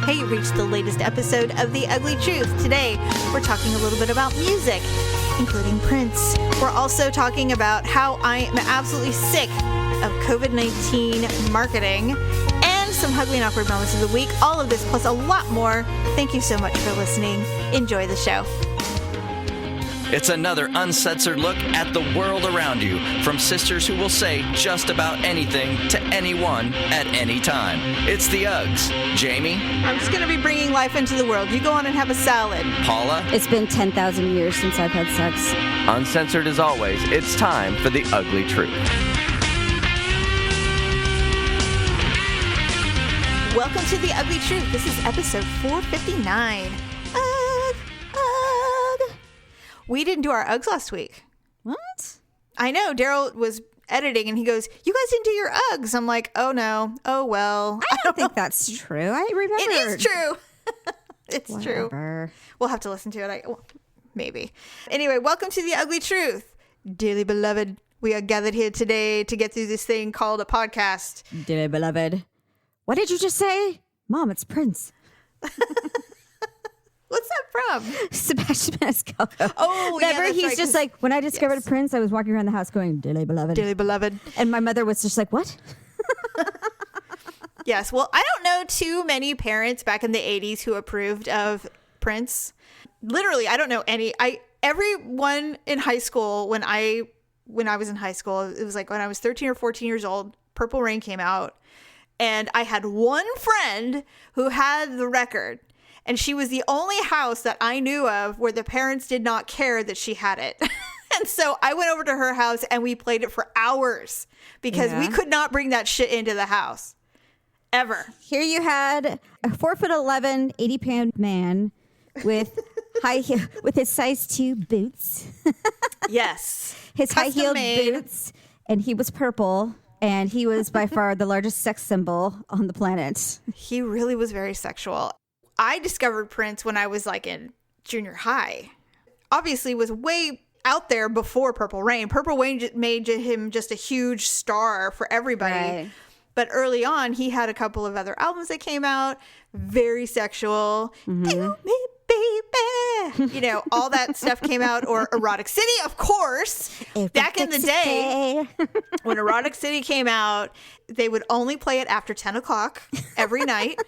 Hey, you reached the latest episode of The Ugly Truth. Today, we're talking a little bit about music, including Prince. We're also talking about how I am absolutely sick of COVID-19 marketing and some H-Ugly and Awkward Moments of the week. All of this plus a lot more. Thank you so much for listening. Enjoy the show. It's another uncensored look at the world around you, from sisters who will say just about anything to anyone at any time. It's the Uggs. Jamie? I'm just going to be bringing life into the world. You go on and have a salad. Paula? It's been 10,000 years since I've had sex. Uncensored as always, it's time for the Ugly Truth. Welcome to the Ugly Truth. This is episode 459. We didn't do our Uggs last week. What? I know. Daryl was editing and he goes, "You guys didn't do your Uggs." I'm like, "Oh no. Oh well." I don't think that's true. I remember. It is true. It's Whatever. true. We'll have to listen to it. Maybe. Anyway, welcome to the Ugly Truth. Dearly beloved, we are gathered here today to get through this thing called a podcast. Dearly beloved. What did you just say? Mom, it's Prince. What's that from? Sebastian Maniscalco. Oh, yeah, Remember, that's he's right, just 'cause- like, when I discovered Prince, I was walking around the house going, dearly beloved. Dearly beloved. And my mother was just like, what? Yes. Well, I don't know too many parents back in the 80s who approved of Prince. Literally, I don't know any. Everyone in high school, when I was in high school, it was like when I was 13 or 14 years old, Purple Rain came out. And I had one friend who had the record. And she was the only house that I knew of where the parents did not care that she had it. And so I went over to her house and we played it for hours because we could not bring that shit into the house. Ever. Here you had a 4'11", 80-pound man with with his size 2 boots. Yes. His high-heeled Custom-made. boots. And he was purple. And he was by far the largest sex symbol on the planet. He really was very sexual. I discovered Prince when I was like in junior high. Obviously was way out there before Purple Rain. Purple Rain made him just a huge star for everybody. Right. But early on, he had a couple of other albums that came out. Very sexual. Do me, baby. You know, all that stuff came out. Or Erotic City, of course. Back in the day, when Erotic City came out, they would only play it after 10 o'clock every night.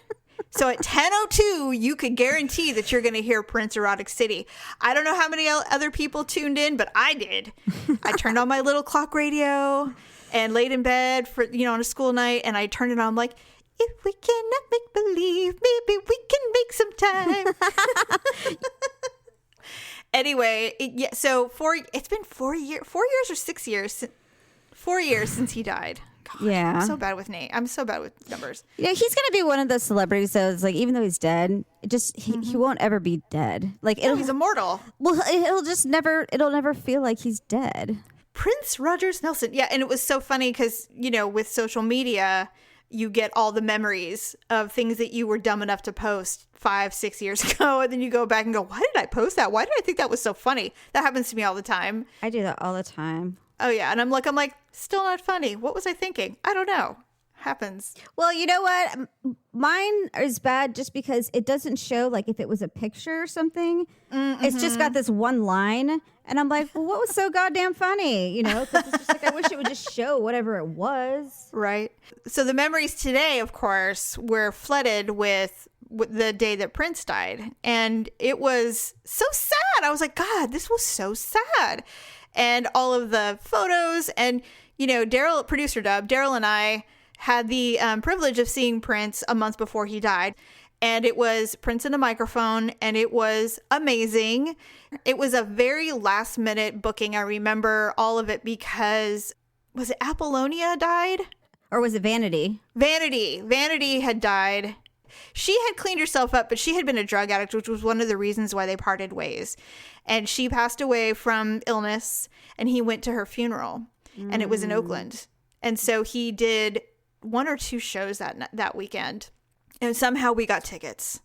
So at 10:02, you could guarantee that you're going to hear Prince Erotic City. I don't know how many other people tuned in, but I did. I turned on my little clock radio and laid in bed for, on a school night, and I turned it on. I'm like, if we cannot make believe, maybe we can make some time. Anyway, so it's been 4 years or 6 years, 4 years since he died. God, Yeah. I'm so bad with I'm so bad with numbers. Yeah, he's gonna be one of those celebrities that is like, even though he's dead, he won't ever be dead. Like He's immortal. Well, it'll never feel like he's dead. Prince Rogers Nelson. Yeah, and it was so funny because, with social media, you get all the memories of things that you were dumb enough to post 5-6 years ago, and then you go back and go, why did I post that? Why did I think that was so funny? That happens to me all the time. I do that all the time. Oh yeah, and I'm like, still not funny. What was I thinking? I don't know. Happens. Well, you know what? Mine is bad just because it doesn't show, like, if it was a picture or something. Mm-hmm. It's just got this one line, and I'm like, well, what was so goddamn funny? 'Cause it's just like, I wish it would just show whatever it was. Right. So the memories today, of course, were flooded with the day that Prince died, and it was so sad. I was like, God, this was so sad. And all of the photos and, Daryl, producer Dub, Daryl and I had the privilege of seeing Prince a month before he died. And it was Prince and a microphone, and it was amazing. It was a very last minute booking. I remember all of it because, was it Apollonia died? Or was it Vanity? Vanity had died. She had cleaned herself up, but she had been a drug addict, which was one of the reasons why they parted ways. And she passed away from illness, and he went to her funeral, and it was in Oakland. And so he did 1 or 2 shows that weekend, and somehow we got tickets.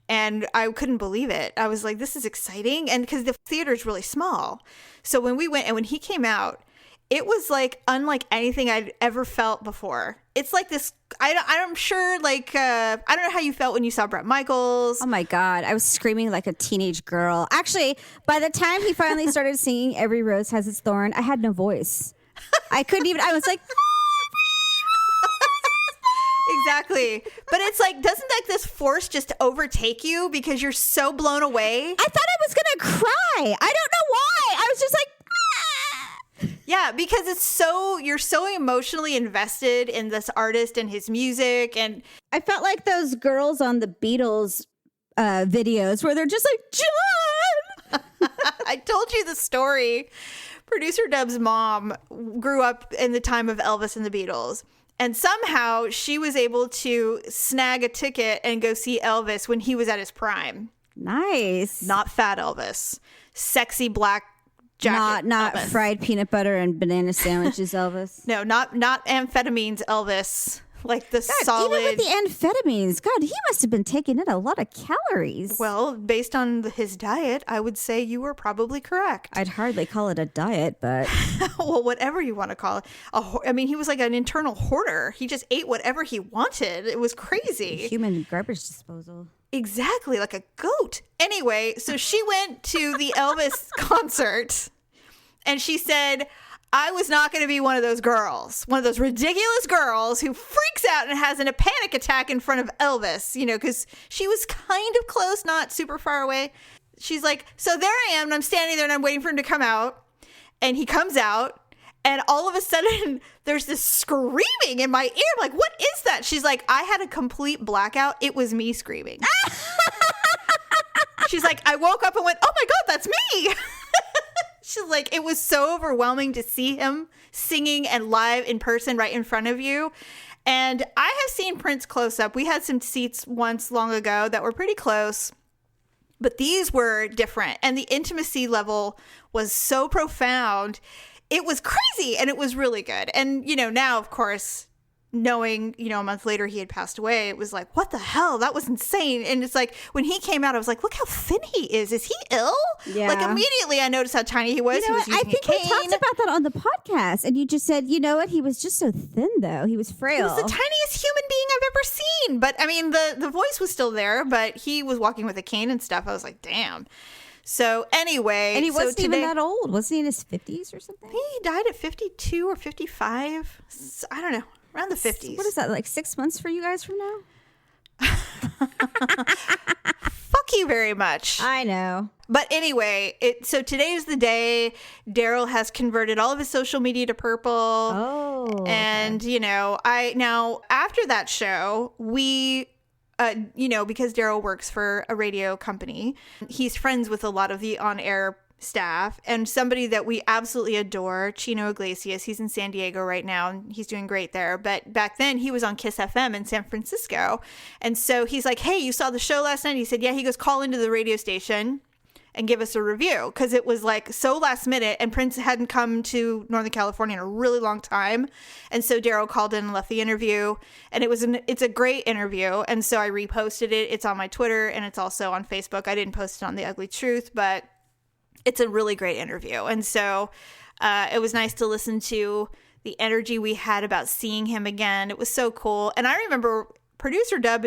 And I couldn't believe it. I was like, this is exciting. And because the theater is really small. So when we went and when he came out, it was like unlike anything I'd ever felt before. It's like this. I'm sure, like, I don't know how you felt when you saw Bret Michaels. Oh my God. I was screaming like a teenage girl. Actually, by the time he finally started singing Every Rose Has Its Thorn, I had no voice. I couldn't even, I was like, Exactly. But it's like, doesn't like this force just overtake you because you're so blown away? I thought I was going to cry. I don't know why. I was just like, Yeah, because you're so emotionally invested in this artist and his music. And I felt like those girls on the Beatles videos where they're just like, John. I told you the story. Producer Dub's mom grew up in the time of Elvis and the Beatles. And somehow she was able to snag a ticket and go see Elvis when he was at his prime. Nice. Not fat Elvis. Sexy black jacket Not Elvis. fried peanut butter and banana sandwiches, Elvis. No, not amphetamines Elvis. Like the God, solid. even with the amphetamines, God, he must have been taking in a lot of calories. Well, based on his diet, I would say you were probably correct. I'd hardly call it a diet, but Well, whatever you want to call it. I mean, he was like an internal hoarder. He just ate whatever he wanted. It was crazy. human garbage disposal. Exactly, like a goat. Anyway, so she went to the Elvis concert and she said, I was not going to be one of those girls, one of those ridiculous girls who freaks out and has a panic attack in front of Elvis, because she was kind of close, not super far away. She's like, so there I am, and I'm standing there and I'm waiting for him to come out. And he comes out, and all of a sudden there's this screaming in my ear. I'm like, what is that? She's like, I had a complete blackout. It was me screaming. She's like, I woke up and went, oh my God, that's me. She's like, it was so overwhelming to see him singing and live in person right in front of you. And I have seen Prince close up. We had some seats once long ago that were pretty close, but these were different. And the intimacy level was so profound. It was crazy and it was really good. And, now, of course, knowing, a month later he had passed away, it was like, what the hell? That was insane. And it's like, when he came out, I was like, look how thin he is. Is he ill? Yeah. Like, immediately I noticed how tiny he was. You know what? I think we talked about that on the podcast, and you just said, you know what? He was just so thin, though. He was frail. He was the tiniest human being I've ever seen. But, I mean, the voice was still there, but he was walking with a cane and stuff. I was like, damn. So, anyway. And he wasn't even that old. Wasn't he in his 50s or something? He died at 52 or 55. I don't know. Around the 50s. What is that, like 6 months for you guys from now? Fuck you very much. I know. But anyway, so today is the day. Daryl has converted all of his social media to purple. Oh. And, now after that show, we, because Daryl works for a radio company, he's friends with a lot of the on-air staff, and somebody that we absolutely adore, Chino Iglesias. He's in San Diego right now and he's doing great there, but back then he was on Kiss FM in San Francisco. And so he's like, hey, you saw the show last night? He said, yeah. He goes, call into the radio station and give us a review, because it was like so last minute and Prince hadn't come to Northern California in a really long time. And so Daryl called in and left the interview, and it's a great interview. And so I reposted it. It's on my Twitter and it's also on Facebook. I didn't post it on The Ugly Truth, but it's a really great interview. And so it was nice to listen to the energy we had about seeing him again. It was so cool. And I remember producer Dub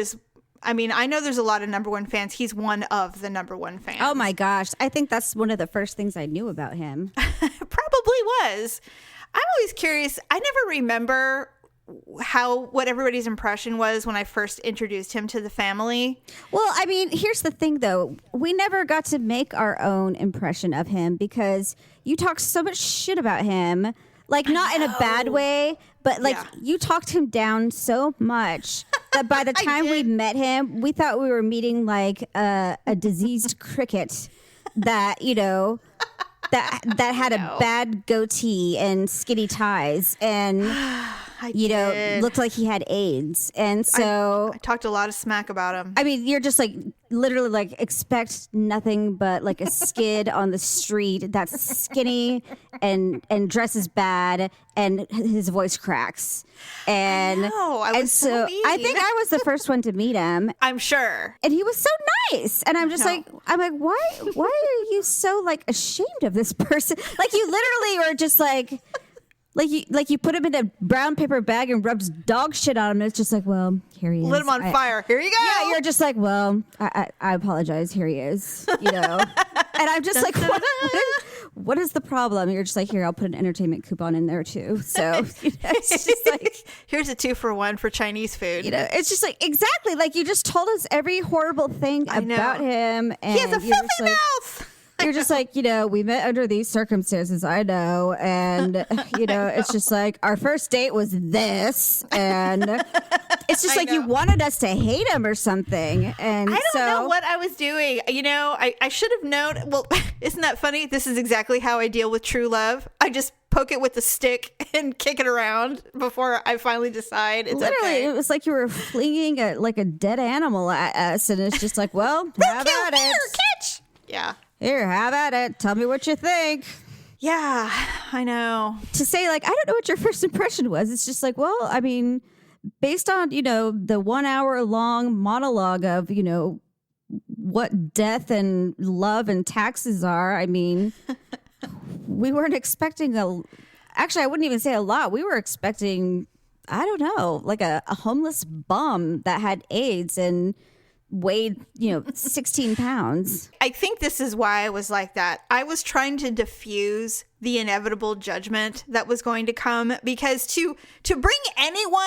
I know there's a lot of number one fans. He's one of the number one fans. Oh my gosh. I think that's one of the first things I knew about him. Probably was. I'm always curious. I never remember what everybody's impression was when I first introduced him to the family. Well, I mean, here's the thing, though. We never got to make our own impression of him because you talked so much shit about him. Like, not in a bad way, but like you talked him down so much that by the time we met him, we thought we were meeting like a diseased cricket that, that had a bad goatee and skinny ties and looked like he had AIDS. And so I talked a lot of smack about him. I mean, you're just like literally like expect nothing but like a skid on the street that's skinny and dresses bad and his voice cracks. And I was so mean. I think I was the first one to meet him. I'm sure. And he was so nice. And I'm just like, why are you so like ashamed of this person? Like you literally were just like, Like you put him in a brown paper bag and rubs dog shit on him, and it's just like, well, here he is. Lit him on fire. Here you go. Yeah, you're just like, well, I apologize. Here he is. And I'm just like, what is the problem? You're just like, here, I'll put an entertainment coupon in there too. So it's just like, here's a 2-for-1 for Chinese food. It's just like, exactly, like you just told us every horrible thing about him, and he has a filthy mouth. You're just like, we met under these circumstances, I know. And, it's just like, our first date was this. And it's just like, you wanted us to hate him or something. And I don't know what I was doing. I should have known. Well, isn't that funny? This is exactly how I deal with true love. I just poke it with a stick and kick it around before I finally decide it's literally, okay. It was like you were flinging a dead animal at us. And it's just like, well, have at it. Catch. Yeah. Here, have at it. Tell me what you think. Yeah, I know. To say, like, I don't know what your first impression was. It's just like, well, I mean, based on, the 1 hour long monologue of, what death and love and taxes are, I mean, we weren't expecting actually, I wouldn't even say a lot. We were expecting, I don't know, like a homeless bum that had AIDS and weighed 16 pounds. I think this is why I was like that. I was trying to diffuse the inevitable judgment that was going to come, because to bring anyone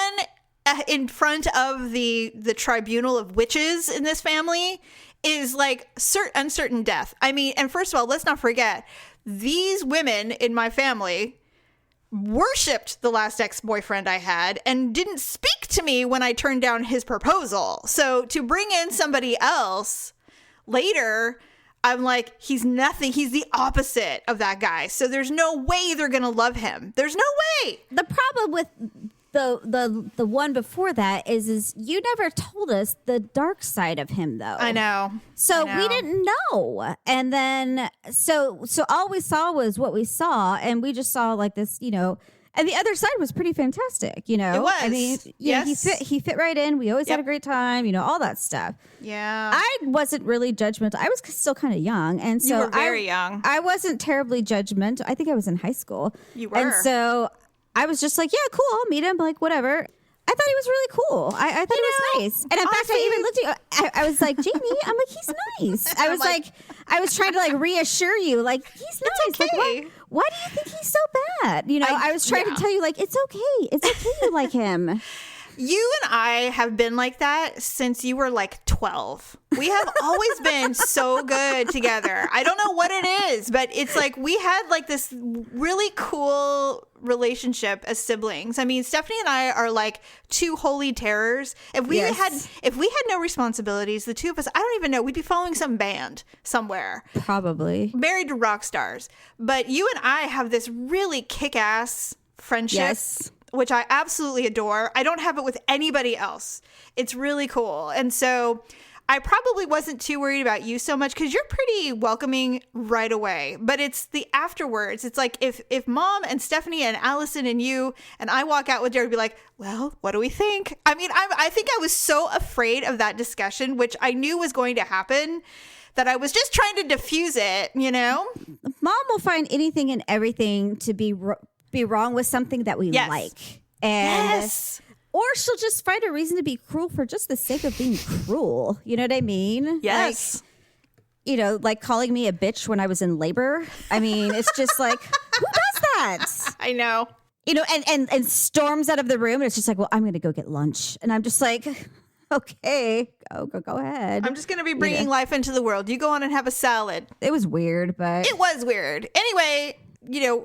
in front of the tribunal of witches in this family is like uncertain death. I mean, and first of all, let's not forget, these women in my family worshipped the last ex-boyfriend I had and didn't speak to me when I turned down his proposal. So to bring in somebody else later, I'm like, he's nothing. He's the opposite of that guy. So there's no way they're going to love him. There's no way. The problem with the one before that is you never told us the dark side of him, though. I know. So we didn't know. And then so all we saw was what we saw, and we just saw like this, and the other side was pretty fantastic, It was. I mean, yes. he fit right in. We always had a great time, all that stuff. Yeah. I wasn't really judgmental. I was still kind of young, and so you were very young. I wasn't terribly judgmental. I think I was in high school. You were. And so I was just like, yeah, cool, I'll meet him. Like, whatever. I thought he was really cool. I thought he was nice. And in fact, I even looked at you. I was like, Jamie, I'm like, he's nice. I was like, I was trying to like reassure you, like, he's nice. Okay. Like, why do you think he's so bad? I was trying to tell you, like, it's okay. It's okay you like him. You and I have been like that since you were like 12. We have always been so good together. I don't know what it is, but it's like we had like this really cool relationship as siblings. I mean, Stephanie and I are like two holy terrors. If we had no responsibilities, the two of us, I don't even know, we'd be following some band somewhere. Probably. Married to rock stars. But you and I have this really kick-ass friendship. Yes. Which I absolutely adore. I don't have it with anybody else. It's really cool. And so I probably wasn't too worried about you so much because you're pretty welcoming right away. But it's the afterwards. It's like if Mom and Stephanie and Allison and you and I walk out with Jared, be like, well, what do we think? I mean, I think I was so afraid of that discussion, which I knew was going to happen, that I was just trying to diffuse it, Mom will find anything and everything to be wrong with something that we like. And or she'll just find a reason to be cruel for just the sake of being cruel. You know what I mean? Yes. Like, like calling me a bitch when I was in labor. I mean, it's just like, who does that? I know. And storms out of the room. And it's just like, well, I'm going to go get lunch. And I'm just like, okay, go ahead. I'm just going to be bringing life into the world. You go on and have a salad. It was weird, but it was weird. Anyway,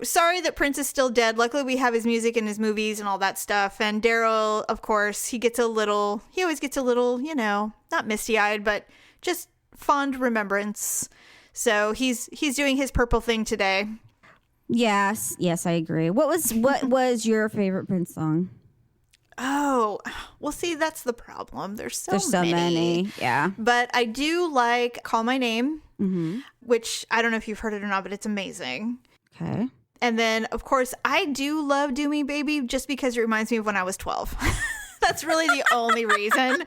sorry that Prince is still dead. Luckily, we have his music and his movies and all that stuff. And Daryl, of course, he always gets a little, not misty-eyed, but just fond remembrance. So he's doing his purple thing today. Yes, I agree. What was your favorite Prince song? Oh, well, see, that's the problem. There's so many. Yeah. But I do like Call My Name, which I don't know if you've heard it or not, but it's amazing. Okay. And then, of course, I do love Do Me Baby just because it reminds me of when I was 12. That's really the only reason.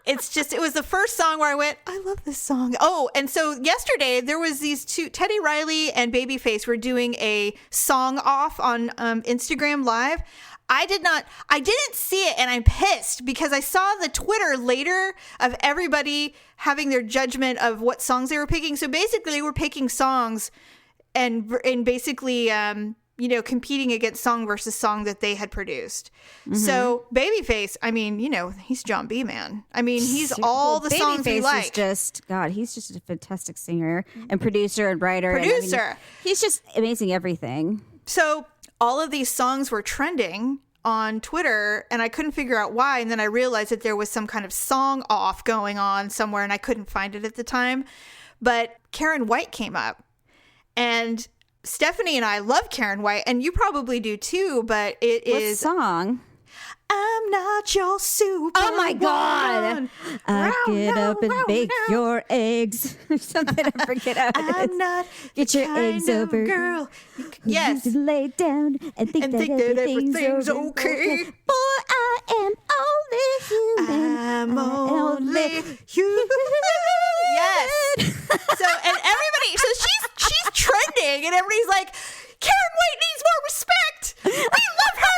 it was the first song where I went, I love this song. Oh, and so yesterday there was these two, Teddy Riley and Babyface were doing a song off on Instagram Live. I didn't see it, and I'm pissed because I saw the Twitter later of everybody having their judgment of what songs they were picking. So basically they were picking songs and basically, competing against song versus song that they had produced. Mm-hmm. So Babyface, I mean, he's John B. Man. I mean, he's all the songs we like. He's just a fantastic singer and producer and writer. He's just amazing everything. So all of these songs were trending on Twitter, and I couldn't figure out why. And then I realized that there was some kind of song off going on somewhere, and I couldn't find it at the time. But Karen White came up, and Stephanie and I love Karen White, and you probably do too, but What song? I'm not your super. Oh my God. Get up and bake your eggs. Something I forget how it is. I'm not Get your eggs over. Girl. Yes. You lay down and think that everything's okay. For I am only human. I'm only human. Yes. So she's trending, and everybody's like, Karen White needs more respect. We love her.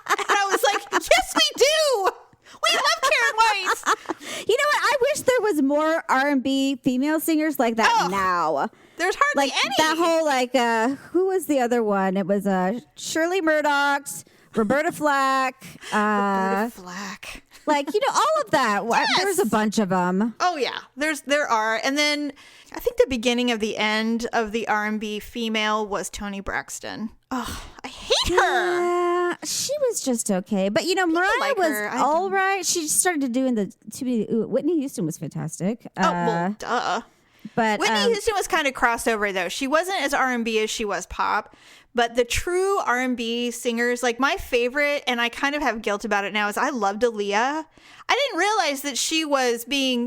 And I was like, yes, we do. We love Karen White. You know what? I wish there was more R&B female singers like that now. There's hardly any. That whole, who was the other one? It was Shirley Murdoch's, Roberta Flack. Roberta Flack. All of that. Yes. There's a bunch of them. Oh, yeah. There are. And then I think the beginning of the end of the R&B female was Toni Braxton. Oh, I hate her. Yeah, she was just okay. But, Mariah was all right. She started doing Whitney Houston was fantastic. Duh. But Whitney Houston was kind of crossover, though. She wasn't as R&B as she was pop. But the true R&B singers, like my favorite, and I kind of have guilt about it now, is I loved Aaliyah. I didn't realize that she was being,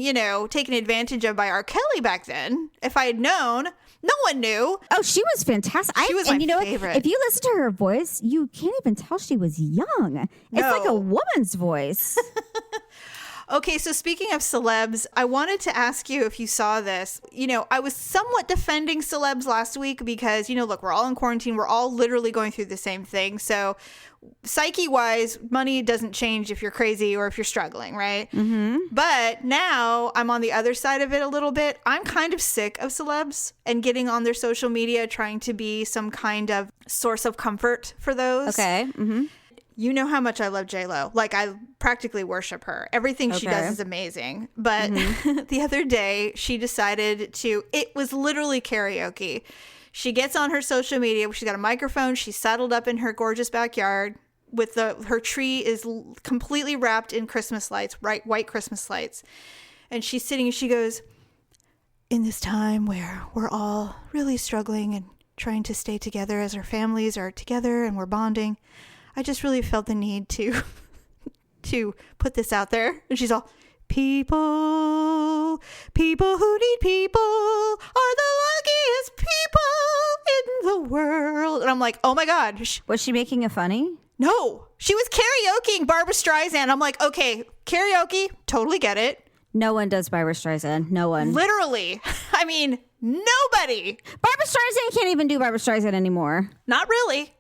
taken advantage of by R. Kelly back then. If I had known, no one knew. Oh, she was fantastic. She was my favorite. If you listen to her voice, you can't even tell she was young. It's like a woman's voice. Okay, so speaking of celebs, I wanted to ask you if you saw this. I was somewhat defending celebs last week because, look, we're all in quarantine. We're all literally going through the same thing. So psyche-wise, money doesn't change if you're crazy or if you're struggling, right? Mm-hmm. But now I'm on the other side of it a little bit. I'm kind of sick of celebs and getting on their social media trying to be some kind of source of comfort for those. Okay. Mm-hmm. You know how much I love J-Lo. I practically worship her. Everything she does is amazing. But the other day, she decided it was literally karaoke. She gets on her social media. She's got a microphone. She's saddled up in her gorgeous backyard with her tree is completely wrapped in Christmas lights, white Christmas lights. And she's sitting and she goes, in this time where we're all really struggling and trying to stay together as our families are together and we're bonding, I just really felt the need to put this out there. And she's all, people who need people are the luckiest people in the world. And I'm like, oh my God. Was she making it funny? No, she was karaokeing Barbra Streisand. I'm like, okay, karaoke, totally get it. No one does Barbra Streisand. No one. Literally. I mean, nobody. Barbra Streisand can't even do Barbra Streisand anymore. Not really.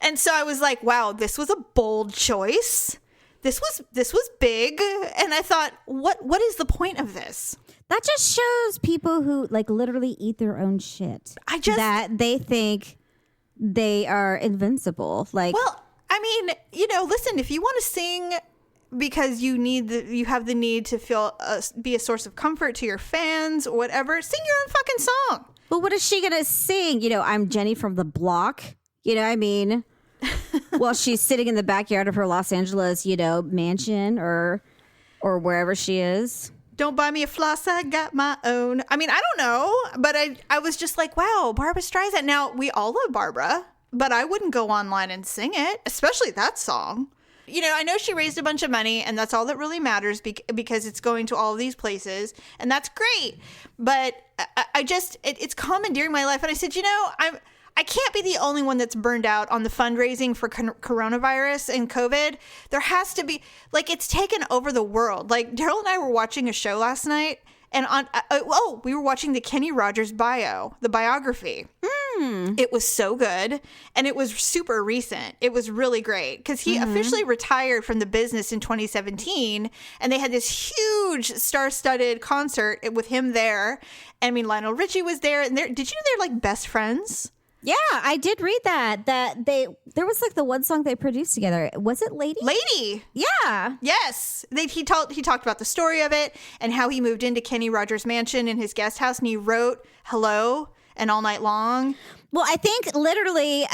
And so I was like, wow, this was a bold choice. This was big. And I thought, what is the point of this? That just shows people who literally eat their own shit. That they think they are invincible. Well, I mean, listen, if you want to sing because you have the need to be a source of comfort to your fans or whatever, sing your own fucking song. Well, what is she going to sing? I'm Jenny from the block. You know what I mean? While she's sitting in the backyard of her Los Angeles, mansion or wherever she is. Don't buy me a floss, I got my own. I mean, I don't know, but I was just like, wow, Barbra Streisand. Now, we all love Barbara, but I wouldn't go online and sing it, especially that song. I know she raised a bunch of money, and that's all that really matters because it's going to all of these places, and that's great. But it's commandeering my life, and I said, I can't be the only one that's burned out on the fundraising for coronavirus and COVID. There has to be, like, it's taken over the world. Like, Daryl and I were watching a show last night, and we were watching the Kenny Rogers the biography. It was so good, and it was super recent. It was really great because he officially retired from the business in 2017, and they had this huge star-studded concert with him there. I mean, Lionel Richie was there, and did you know they're like best friends? Yeah, I did read that there was like the one song they produced together. Was it Lady? Lady. Yeah. Yes. He talked about the story of it and how he moved into Kenny Rogers' mansion in his guest house, and he wrote Hello and All Night Long. Well, I think literally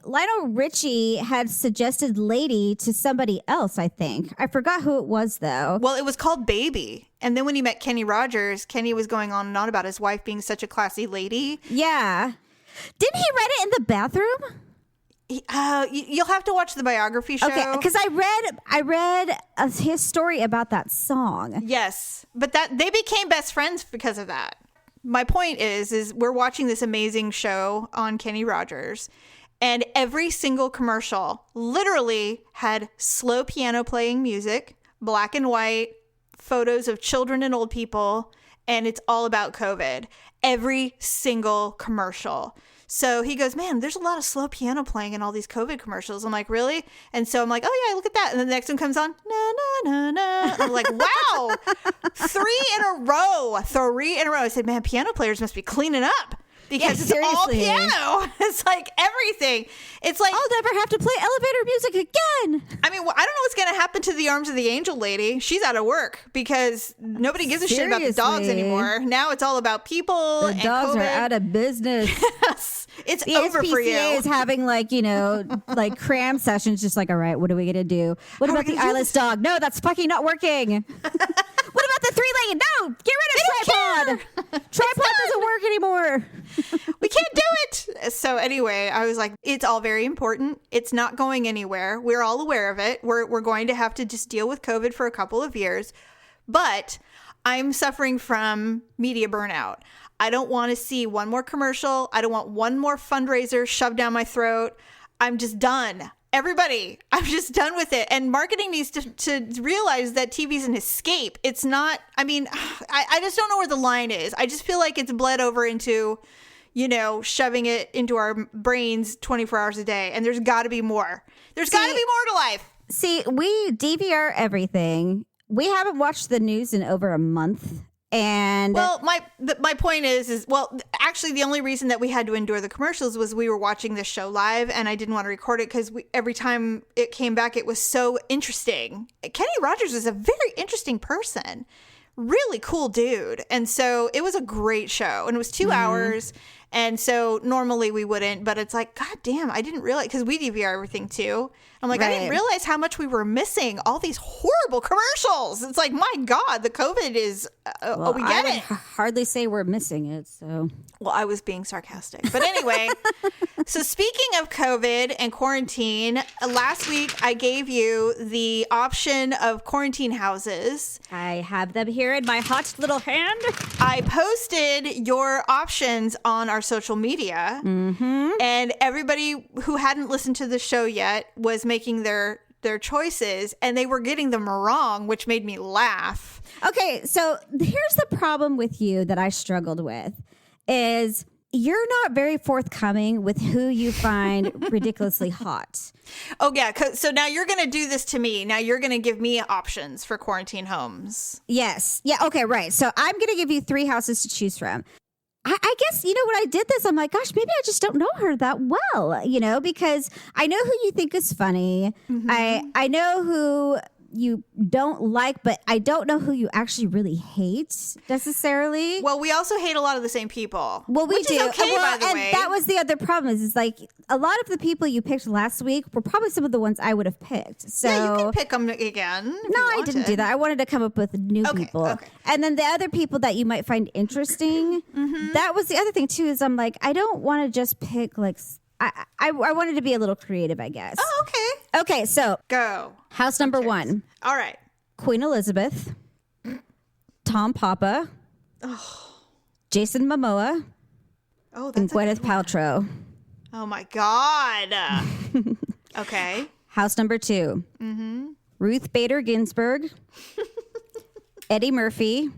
Lionel Richie had suggested Lady to somebody else, I think. I forgot who it was, though. Well, it was called Baby. And then when he met Kenny Rogers, Kenny was going on and on about his wife being such a classy lady. Yeah. Didn't he write it in the bathroom? You'll have to watch the biography show. Okay, because I read his story about that song. Yes, but they became best friends because of that. My point is we're watching this amazing show on Kenny Rogers, and every single commercial literally had slow piano playing music, black and white, photos of children and old people, and it's all about COVID. Every single commercial. So he goes, man, there's a lot of slow piano playing in all these COVID commercials. I'm like, really? And so I'm like, oh yeah, look at that. And then the next one comes on, na na na na. And I'm like, wow, 3 in a row. I said, man, piano players must be cleaning up. Because it's all piano. It's like everything. It's like, I'll never have to play elevator music again. I mean, I don't know what's going to happen to the Arms of the Angel lady. She's out of work because nobody gives a shit about the dogs anymore. Now it's all about people. The dogs COVID. are out of business. Yes. It's the over SPCA for you. is having like cram sessions, just like, all right, what are we going to do? What about the eyeless dog? No, that's fucking not working. What about the 3-legged? No, get rid of tripod. Tripod doesn't work anymore. We can't do it. So anyway, I was like, it's all very important. It's not going anywhere. We're all aware of it. We're going to have to just deal with COVID for a couple of years. But I'm suffering from media burnout. I don't want to see one more commercial. I don't want one more fundraiser shoved down my throat. I'm just done. Everybody, I'm just done with it. And marketing needs to realize that TV is an escape. It's not, I mean, I just don't know where the line is. I just feel like it's bled over into, shoving it into our brains 24 hours a day. And there's got to be more. There's got to be more to life. See, we DVR everything. We haven't watched the news in over a month. And well, my point is actually the only reason that we had to endure the commercials was we were watching this show live, and I didn't want to record it because every time it came back, it was so interesting. Kenny Rogers is a very interesting person, really cool dude, and so it was a great show, and it was 2 hours. And so normally we wouldn't, but it's like, God damn, I didn't realize, because we DVR everything too. I'm like, I didn't realize how much we were missing all these horrible commercials. It's like, my God, the COVID is, we get it. I would hardly say we're missing it. So, well, I was being sarcastic. But anyway, so speaking of COVID and quarantine, last week I gave you the option of quarantine houses. I have them here in my hot little hand. I posted your options on our social media, and everybody who hadn't listened to the show yet was making their choices, and they were getting them wrong, which made me laugh. Okay, so here's the problem with you that I struggled with is you're not very forthcoming with who you find ridiculously hot. Oh, yeah. So now you're going to do this to me. Now you're going to give me options for quarantine homes. Yes. Yeah. Okay. Right. So I'm going to give you 3 houses to choose from. I guess, when I did this, I'm like, gosh, maybe I just don't know her that well, because I know who you think is funny. I know who you don't like, but I don't know who you actually really hate necessarily. Well, we also hate a lot of the same people. Well, we which do. Is okay, by the way. That was the other problem is like a lot of the people you picked last week were probably some of the ones I would have picked. So yeah, you can pick them again. No, I didn't do that. I wanted to come up with new people. Okay. And then the other people that you might find interesting. That was the other thing too, is I'm like, I don't want to just pick like, I wanted to be a little creative, I guess. Oh, okay. Okay, so go. House number 1. All right. Queen Elizabeth, Tom Papa, Jason Momoa, Oh, and that's a Gwyneth good one. Paltrow. Oh my God. Okay. House number 2. Ruth Bader Ginsburg, Eddie Murphy,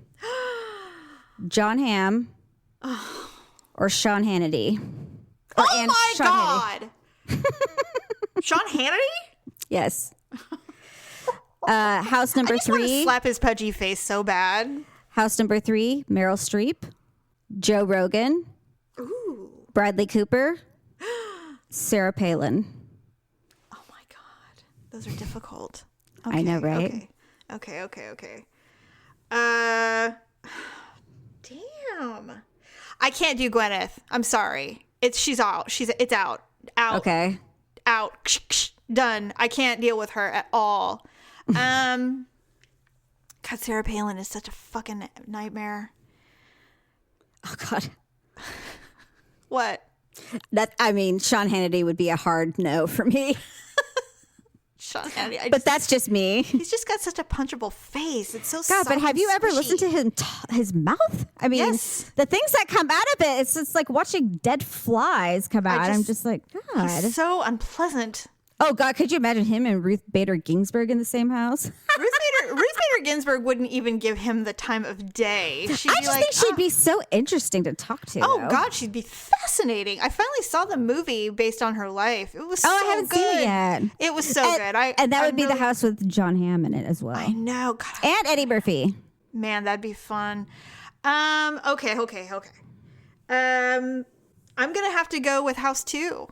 John Hamm, or Sean Hannity. Oh my Sean God. Sean Hannity? Yes. House number I just want to 3. slap his pudgy face so bad. House number 3, Meryl Streep, Joe Rogan, Bradley Cooper, Sarah Palin. Oh my God. Those are difficult. I know, right? Okay. Damn. I can't do Gwyneth. I'm sorry. It's out. It's out. Out. Okay. Out. Done. I can't deal with her at all. God, Sarah Palin is such a fucking nightmare. Oh, God. What? Sean Hannity would be a hard no for me. Sean Hannity. But that's just me. He's just got such a punchable face. It's so God, but have you ever listened to his mouth? I mean, Yes. the things that come out of it, it's just like watching dead flies come out. I'm just like, God. He's so unpleasant. Oh, God, could you imagine him and Ruth Bader Ginsburg in the same house? Ruth Bader Ginsburg wouldn't even give him the time of day. She'd I be just like, think she'd be so interesting to talk to. Oh though. God, she'd be fascinating. I finally saw the movie based on her life. It was so I haven't good. seen it yet. It was so good. And that would be the house with John Hamm in it as well. I know. God, And Eddie Murphy. man, that'd be fun. Okay. I'm gonna have to go with House 2.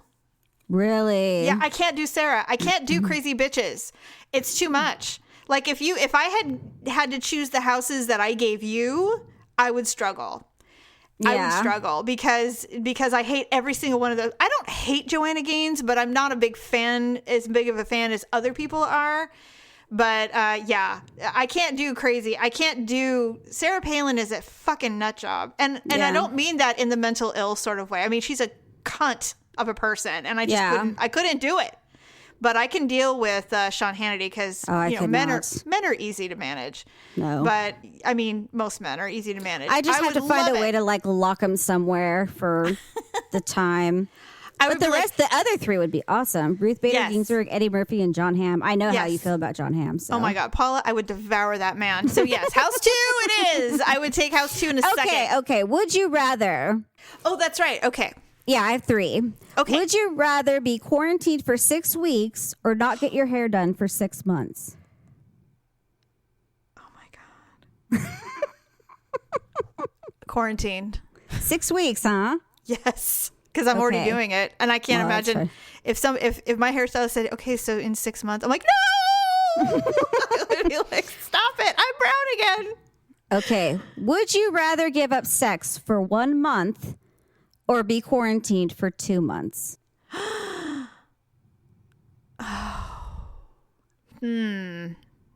Really? Yeah, I can't do Sarah. I can't do crazy bitches. It's too much. Like if I had to choose the houses that I gave you, I would struggle. I would struggle because I hate every single one of those. I don't hate Joanna Gaines, but I'm not a big of a fan as other people are. But yeah, I can't do crazy. I can't do Sarah Palin is a fucking nut job, and I don't mean that in the mental ill sort of way. I mean she's a cunt of a person, and I just couldn't do it. But I can deal with Sean Hannity because men are easy to manage. No, but I mean most men are easy to manage. I just have to find a way to like lock them somewhere for the time. But the other 3 would be awesome. Ruth Bader Ginsburg, Eddie Murphy, and John Hamm. I know how you feel about John Hamm. So. Oh my God, Paula, I would devour that man. So yes, House 2 it is. I would take House 2 in a second. Okay. Would you rather? Oh, that's right. Okay. Yeah, I have 3. Okay. Would you rather be quarantined for 6 weeks or not get your hair done for 6 months? Oh my God. Quarantined. 6 weeks, huh? Yes. Because I'm already doing it, and I can't imagine if my hairstylist said, "Okay, so in 6 months," I'm like, "No!" I would be like, "Stop it! I'm brown again." Okay. Would you rather give up sex for 1 month or be quarantined for 2 months?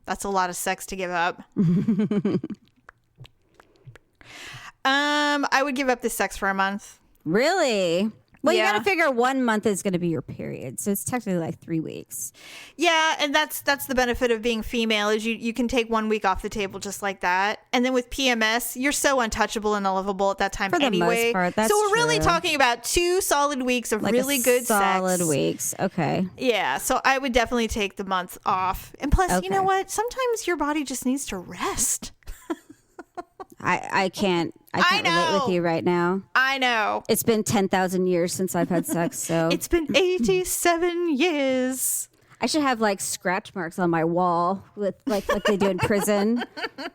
That's a lot of sex to give up. I would give up the sex for a month. Really? Well, Yeah. you got to figure 1 month is going to be your period. So it's technically like 3 weeks. Yeah, and that's the benefit of being female is you can take 1 week off the table just like that. And then with PMS, you're so untouchable and unlovable at that time For the anyway. most part, that's so we're really true. talking about 2 solid weeks of Like really good solid sex. weeks. Okay. Yeah, so I would definitely take the month off. And plus, you know Okay. what? Sometimes your body just needs to rest. I can't I relate with know. you right now. I know. It's been 10,000 years since I've had sex, so It's been 87 years. I should have like scratch marks on my wall with like they do in prison.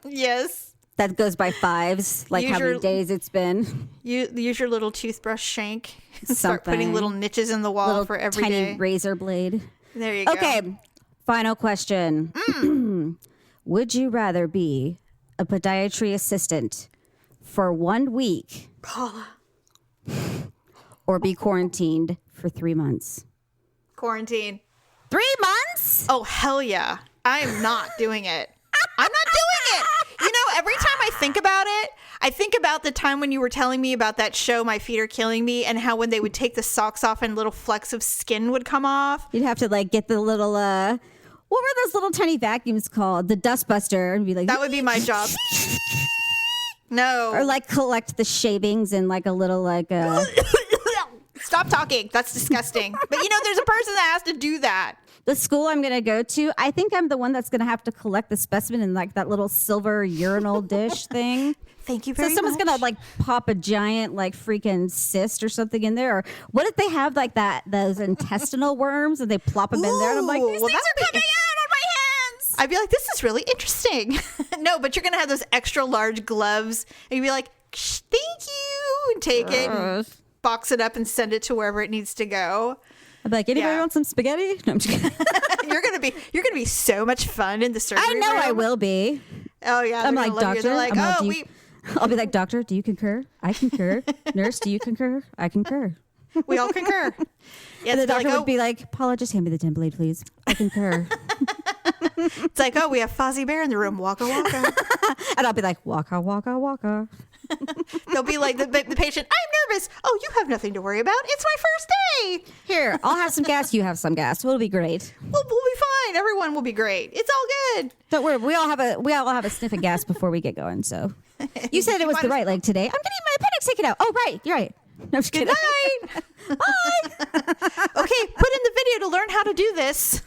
Yes. That goes by 5s, like Use how many your- days it's been. You use your little toothbrush shank. Start putting Something. little niches in the wall Little for every tiny day. razor blade. There you go. Okay, final question. Would you rather be a podiatry assistant for 1 week Paula. or be quarantined for 3 months? Quarantine. 3 months? Oh, hell yeah. I am not doing it. I'm not doing it. You know, every time I think about it, I think about the time when you were telling me about that show, My Feet Are Killing Me, and how when they would take the socks off and little flecks of skin would come off. You'd have to like get the little, what were those little tiny vacuums called? The dustbuster. And be like, That would be my job. No. Or like collect the shavings in like a little like Stop talking. That's disgusting. But there's a person that has to do that. the school I'm going to go to. I think I'm the one that's going to have to collect the specimen in like that little silver urinal dish thing. Thank you very much. So someone's going to like pop a giant like freaking cyst or something in there. Or what if they have like those intestinal worms and they plop them in there? And I'm like, these things are coming out on my hands. I'd be like, this is really interesting. No, but you're going to have those extra large gloves. And you'd be like, thank you. And take it and box it up and send it to wherever it needs to go. I'd be like, anybody want some spaghetti? No, I'm just kidding. You're gonna be so much fun in the surgery I know room. I will be. Oh yeah, I'm like, doctor. They're like, I'll be like, doctor, do you concur? I concur. Nurse, do you concur? I concur. we all concur. Yeah, And the doctor would be like, Paula, just hand me the dim blade, please. I concur. It's like, we have Fozzie Bear in the room. Waka waka. And I'll be like, waka, waka, waka. They'll be like, the patient, I'm nervous. Oh, you have nothing to worry about. It's my first day. Here, I'll have some gas. You have some gas. We'll be great. We'll be fine. Everyone will be great. It's all good. Don't worry. We all have a sniff of gas before we get going. So you said it was the right leg today. I'm getting my appendix taken out. Oh, right. You're right. No, I'm just Good kidding. night. Bye. Okay, put in the video to learn how to do this.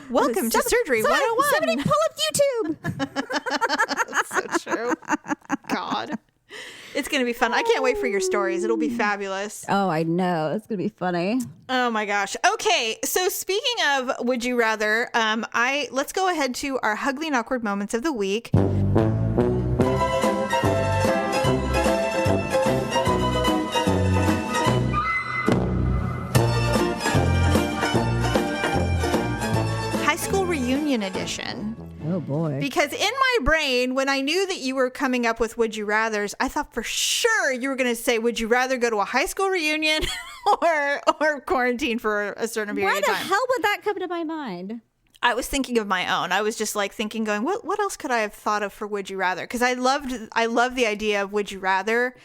Welcome to Surgery 101. Somebody pull up YouTube. That's so true. God. It's going to be fun. I can't wait for your stories. It'll be fabulous. Oh, I know. It's going to be funny. Oh my gosh. Okay. So speaking of Would You Rather, let's go ahead to our H-Ugly and Awkward Moments of the week. High School Reunion Edition. Oh, boy. Because in my brain, when I knew that you were coming up with Would You Rathers, I thought for sure you were going to say, would you rather go to a high school reunion or quarantine for a certain period of time? Why the hell would that come to my mind? I was thinking of my own. I was just like thinking, going, what else could I have thought of for Would You Rather? Because I love the idea of Would You Rather,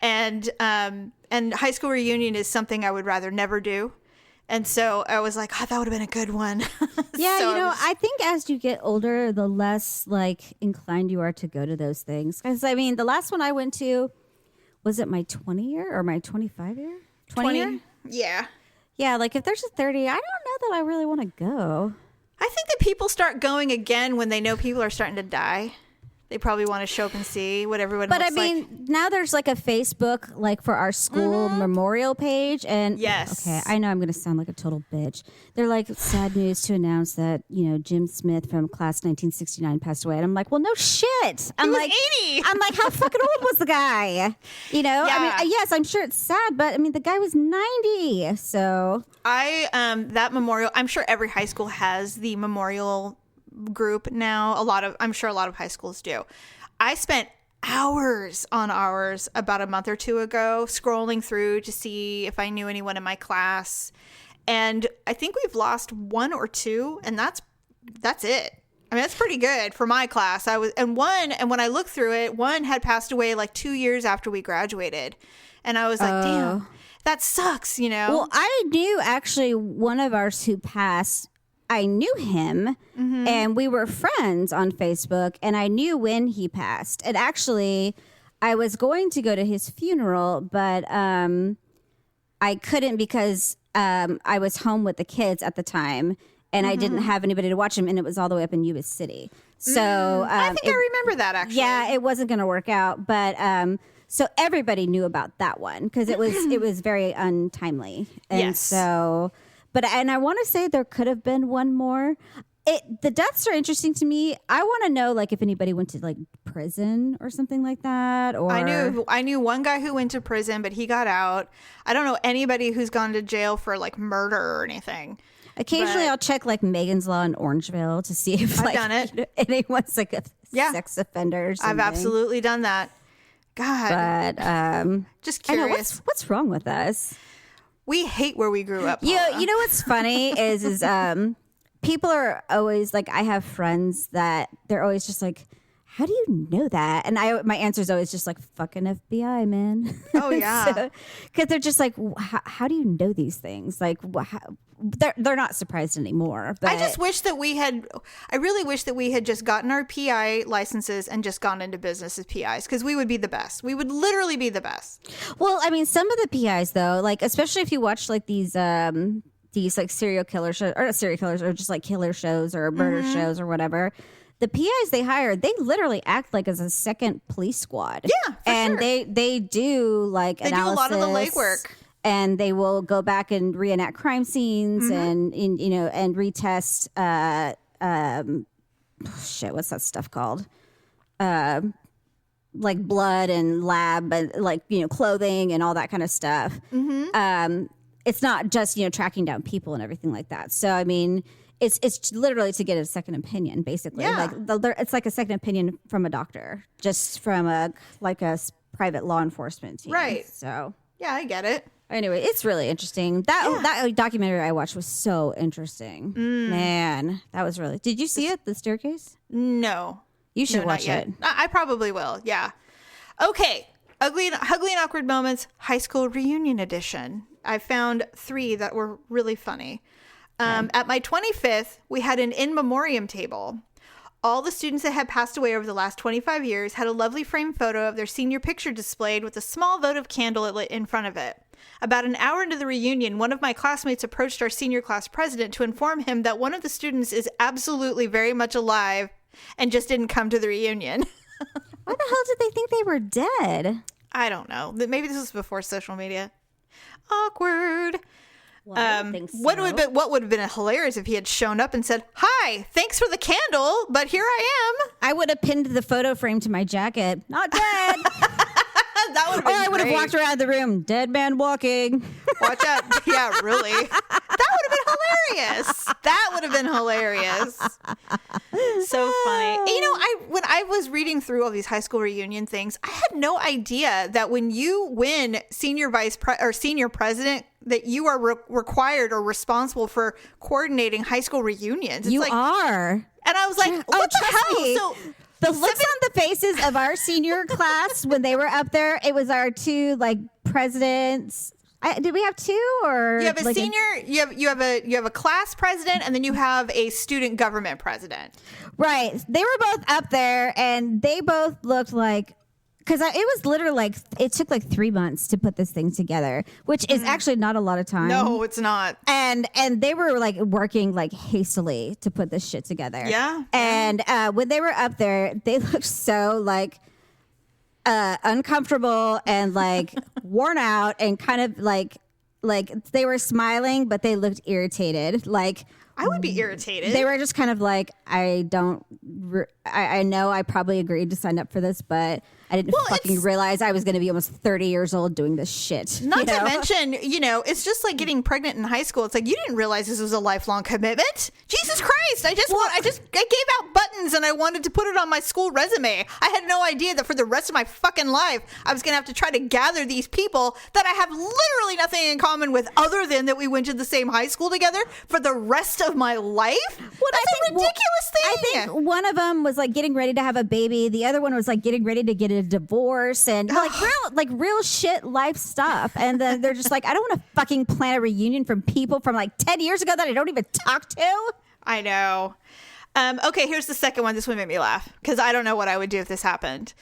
and high school reunion is something I would rather never do. And so I was like, that would have been a good one. Yeah, So I think as you get older, the less like inclined you are to go to those things. Because I mean, the last one I went to, was it my 20 year or my 25 year? 20 year? Yeah. Yeah, like if there's a 30, I don't know that I really want to go. I think that people start going again when they know people are starting to die. They probably want to show up and see what everyone looks like. But I mean, now there's like a Facebook, like for our school memorial page. And yes. Okay, I know I'm going to sound like a total bitch. They're like, sad news to announce that, Jim Smith from class 1969 passed away. And I'm like, well, no shit. I'm was like 80. I'm like, how fucking old was the guy? Yeah. I mean, yes, I'm sure it's sad, but I mean, the guy was 90. So that memorial, I'm sure every high school has the memorial group now. I'm sure a lot of high schools do. I spent hours on hours about a month or two ago scrolling through to see if I knew anyone in my class, and I think we've lost one or two, and that's it. I mean, that's pretty good for my class. And when I looked through it, one had passed away like 2 years after we graduated, and I was like, damn, that sucks, Well, I knew actually one of ours who passed. I knew him and we were friends on Facebook, and I knew when he passed. And actually, I was going to go to his funeral, but I couldn't because I was home with the kids at the time, and I didn't have anybody to watch him, and it was all the way up in Yuba City. So I think I remember that actually. Yeah, it wasn't going to work out, but so everybody knew about that one because it was very untimely. And Yes. So. But I want to say there could have been one more. The deaths are interesting to me. I want to know like if anybody went to like prison or something like that. Or I knew one guy who went to prison, but he got out. I don't know anybody who's gone to jail for like murder or anything. Occasionally, I'll check like Megan's Law in Orangeville to see if I've done it. Anyone's like a sex offender. Or something. I've absolutely done that. God, But just I know, curious. what's wrong with us? We hate where we grew up. You Paula. know what's funny is people are always like, I have friends that they're always just like, how do you know that? And my answer is always just like, fucking FBI, man. Oh, yeah. Because they're just like, how do you know these things? Like, they're not surprised anymore. But I just wish that I really wish that we had just gotten our PI licenses and just gone into business as PIs, because we would be the best. We would literally be the best. Well, I mean, some of the PIs, though, like, especially if you watch like these like serial killer shows, or not serial killers, or just like killer shows or murder shows or whatever. The PIs they hire, they literally act like as a second police squad. Yeah, and they do like they do a lot of the legwork, and they will go back and reenact crime scenes and and retest. What's that stuff called? Like blood and lab and like clothing and all that kind of stuff. It's not just tracking down people and everything like that. So I mean. It's literally to get a second opinion, basically. Yeah. Like it's like a second opinion from a doctor, just from a private law enforcement team. Right. So yeah, I get it. Anyway, it's really interesting. That documentary I watched was so interesting. Man, that was really. Did you see it? The Staircase? No, you should watch not yet. it. I probably will. Yeah. Okay. Ugly and Awkward Moments High School Reunion Edition. I found 3 that were really funny. At my 25th, we had an in memoriam table. All the students that had passed away over the last 25 years had a lovely framed photo of their senior picture displayed with a small votive candle lit in front of it. About an hour into the reunion, one of my classmates approached our senior class president to inform him that one of the students is absolutely very much alive and just didn't come to the reunion. Why the hell did they think they were dead? I don't know. Maybe this was before social media. Awkward. Well, I don't think so. What would have been hilarious if he had shown up and said, "Hi, thanks for the candle, but here I am." I would have pinned the photo frame to my jacket. Not dead. That would have been Or I would have great. walked around the room, dead man walking. Watch out. Yeah, really. That would have been hilarious. That would have been hilarious. So funny. When I was reading through all these high school reunion things, I had no idea that when you win senior president, that you are required or responsible for coordinating high school reunions. It's are. And I was like, what the hell? Me. So the looks on the faces of our senior class when they were up there, it was our 2 presidents. Did we have 2 or you have a senior? You have a class president, and then you have a student government president. Right. They were both up there, and they both looked like. Because it was literally it took 3 months to put this thing together, which is actually not a lot of time. No, it's not. And they were working hastily to put this shit together. Yeah. And when they were up there, they looked so uncomfortable and worn out and kind of like they were smiling, but they looked irritated. I would be irritated. They were just kind of I know I probably agreed to sign up for this, but I didn't fucking realize I was going to be almost 30 years old doing this shit. Not to mention, it's just like getting pregnant in high school. It's like, you didn't realize this was a lifelong commitment. Jesus Christ. I gave out buttons and I wanted to put it on my school resume. I had no idea that for the rest of my fucking life, I was going to have to try to gather these people that I have literally nothing in common with other than that we went to the same high school together for the rest of my life. That's a ridiculous thing. I think one of them was getting ready to have a baby. The other one was getting ready to get a divorce and real shit life stuff. And then they're just I don't want to fucking plan a reunion from people from 10 years ago that I don't even talk to. I know. Okay, here's the second one. This one made me laugh because I don't know what I would do if this happened.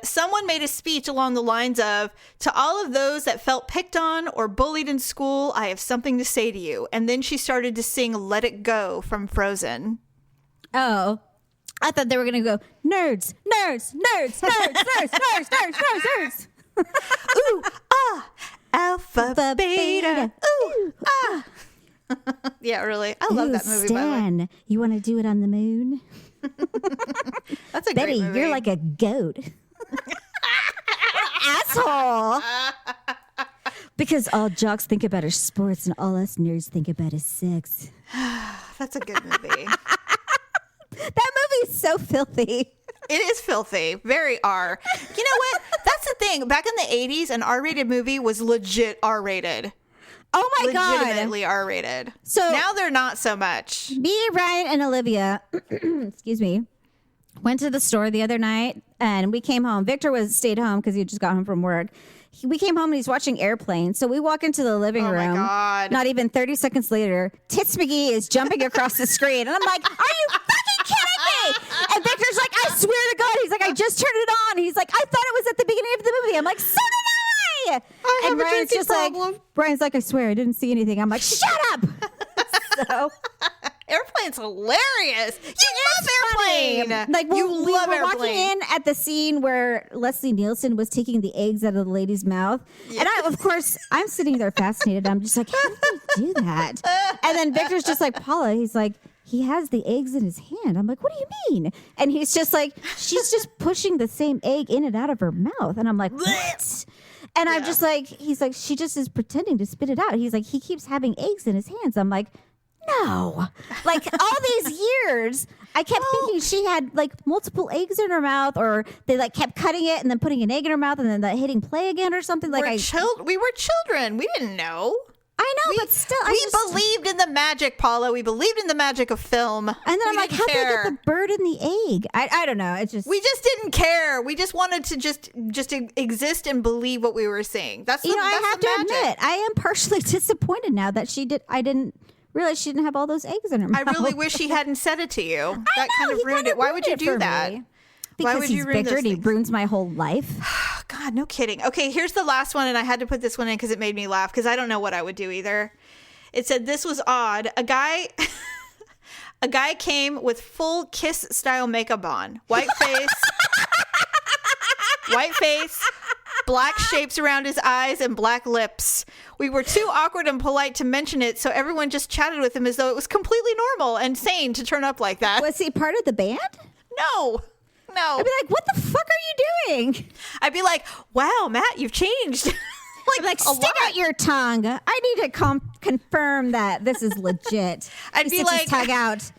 Someone made a speech along the lines of, "To all of those that felt picked on or bullied in school, I have something to say to you." And then she started to sing "Let It Go" from Frozen. Oh, I thought they were going to go, nerds, nerds, nerds, nerds, nerds, nerds, nerds, nerds, nerds. Ooh, ah, alpha, beta. Ooh, ah. Yeah, really. I love that movie, Stan, by the way. you want to do it on the moon? That's a Betty, great movie. you're like a goat. Asshole. Because all jocks think about are sports and all us nerds think about is sex. That's a good movie. That movie is so filthy. It is filthy. Very R. You know what? That's the thing. Back in the 80s, an R-rated movie was legit R-rated. Oh my God. Legitimately R-rated. So now they're not so much. me, Ryan, and Olivia, excuse me, Went to the store the other night and we came home. Victor stayed home because he just got home from work. We came home and he's watching Airplane. So we walk into the living room. Oh my God. Not even 30 seconds later, Tits McGee is jumping across the screen. And I'm like, are you fucking kidding me? And Victor's like, I swear to God. He's like, I just turned it on. He's like, I thought it was at the beginning of the movie. I'm like, so did I. I have And a Ryan's drinking just problem. like, Brian's like, I swear I didn't see anything. I'm like, shut up. So Airplane's hilarious. You love Airplane. like you we love were Airplane. walking in at the scene where Leslie Nielsen was taking the eggs out of the lady's mouth, and of course I'm sitting there fascinated. I'm just like, how did they do that? And then Victor's just like, Paula, he's like, he has the eggs in his hand. I'm like, what do you mean? And he's just like, she's just pushing the same egg in and out of her mouth, and I'm like, what? And I'm just like, he's like, she just is pretending to spit it out. He's like, he keeps having eggs in his hands. I'm like, no. Like all these years, I kept thinking she had like multiple eggs in her mouth, or they like kept cutting it and then putting an egg in her mouth and then hitting play again or something. Like we were children. We didn't know. I know, but still, we believed in the magic, Paula. We believed in the magic of film. And then I'm like, how did they get the bird in the egg? I don't know. It just we just didn't care. We just wanted to just exist and believe what we were seeing. That's I have to admit, I am partially disappointed now that I didn't realize she didn't have all those eggs in her mouth. I really wish he hadn't said it to you. That kind of ruined it. Why would you do that? Because Why would you he's ruin Victor and he things? ruins my whole life. God, no kidding. Okay, here's the last one, and I had to put this one in because it made me laugh because I don't know what I would do either. It said, this was odd. A guy came with full Kiss style makeup on. White face, black shapes around his eyes, and black lips. We were too awkward and polite to mention it, so everyone just chatted with him as though it was completely normal and sane to turn up like that. Was he part of the band? No. I'd be like, what the fuck are you doing? I'd be like, wow, Matt, you've changed. like stick out your tongue. I need to confirm that this is legit. I'd He be sticks his like, tongue out.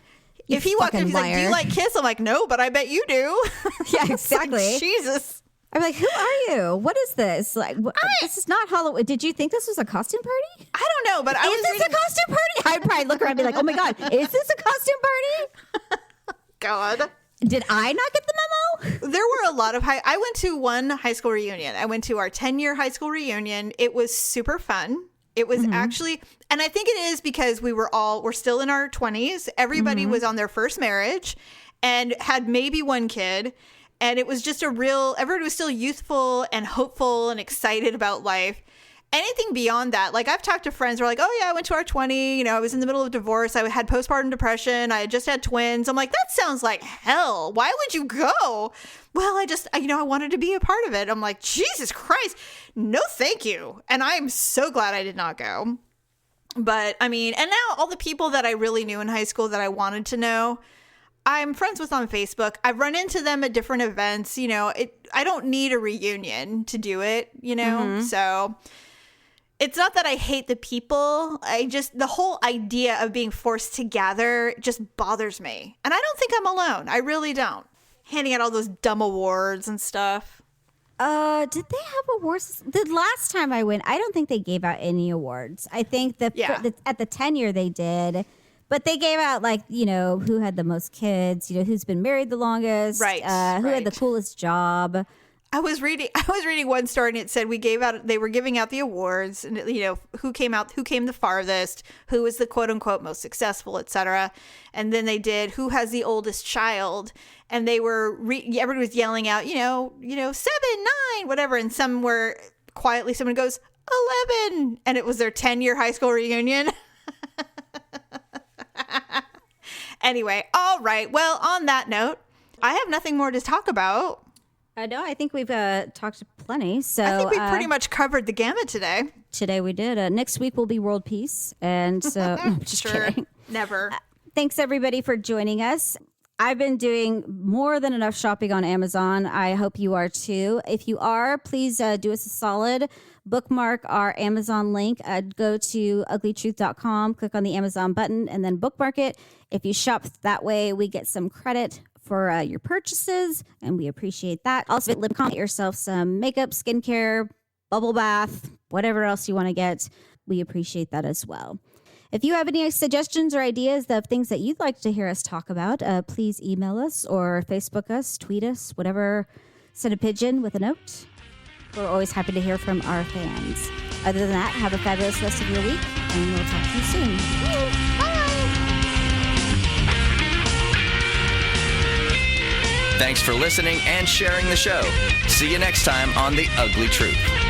if he walked in, he's like, do you like Kiss? I'm like, no, but I bet you do. Yeah, It's like, exactly. Jesus. I'm like, who are you? What is this? Like, this is not Halloween. Did you think this was a costume party? I don't know, but I Is was this reading- a costume party? I'd probably look around and be like, oh my God, is this a costume party? God. Did I not get the memo? There were a lot of I went to one high school reunion. I went to our 10-year high school reunion. It was super fun. It was actually, and I think it is because we're still in our 20s. Everybody was on their first marriage and had maybe one kid. And it was just everybody was still youthful and hopeful and excited about life. Anything beyond that, like I've talked to friends who are like, oh yeah, I went to our 20, I was in the middle of divorce. I had postpartum depression. I had just had twins. I'm like, that sounds like hell. Why would you go? Well, I wanted to be a part of it. I'm like, Jesus Christ, no, thank you. And I'm so glad I did not go. But I mean, and now all the people that I really knew in high school that I wanted to know, I'm friends with on Facebook. I've run into them at different events. I don't need a reunion to do it, so it's not that I hate the people. The whole idea of being forced to gather just bothers me. And I don't think I'm alone. I really don't. Handing out all those dumb awards and stuff. Did they have awards? The last time I went, I don't think they gave out any awards. I think at the 10-year they did. But they gave out who had the most kids, who's been married the longest, who had the coolest job. I was reading one story and it said they were giving out the awards and who came the farthest, who was the quote unquote most successful, etc. And then they did who has the oldest child, and they were everybody was yelling out 7, 9, whatever, and somewhere quietly someone goes 11, and it was their 10-year high school reunion. Anyway, all right. Well, on that note, I have nothing more to talk about. No, I think we've talked plenty. So I think we pretty much covered the gamut today. Today we did. Next week will be world peace. And so, no, just kidding. Never. Thanks, everybody, for joining us. I've been doing more than enough shopping on Amazon. I hope you are too. If you are, please do us a solid. Bookmark our Amazon link. Go to uglytruth.com, click on the Amazon button, and then bookmark it. If you shop that way, we get some credit for your purchases, and we appreciate that. Also, get yourself some makeup, skincare, bubble bath, whatever else you want to get. We appreciate that as well. If you have any suggestions or ideas of things that you'd like to hear us talk about, please email us or Facebook us, tweet us, whatever. Send a pigeon with a note. We're always happy to hear from our fans. Other than that, have a fabulous rest of your week, and we'll talk to you soon. Bye! Thanks for listening and sharing the show. See you next time on The Ugly Truth.